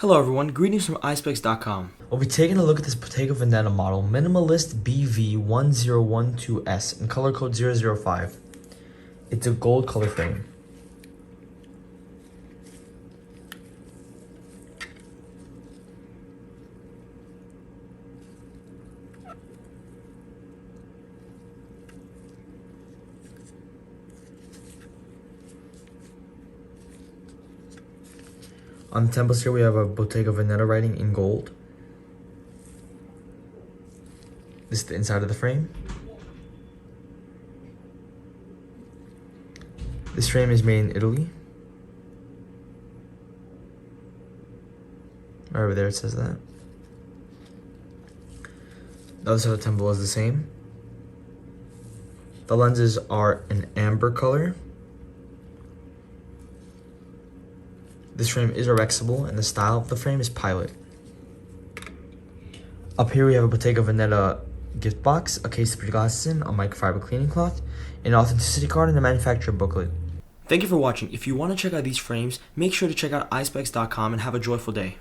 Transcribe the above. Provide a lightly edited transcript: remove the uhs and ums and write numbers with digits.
Hello everyone, greetings from Eyespecs.com. We'll be taking a look at this Bottega Veneta model, Minimalist BV1012S in color code 005. It's a gold color frame. On the temples here we have a Bottega Veneta writing in gold. This is the inside of the frame. This frame is made in Italy. Right over there it says that. The other side of the temple is the same. The lenses are an amber color. This frame is erexable and the style of the frame is pilot. Up here we have a Bottega Veneta gift box, a case to put your glasses in, a microfiber cleaning cloth, an authenticity card, and a manufacturer booklet. Thank you for watching. If you want to check out these frames, make sure to check out Eyespecs.com and have a joyful day.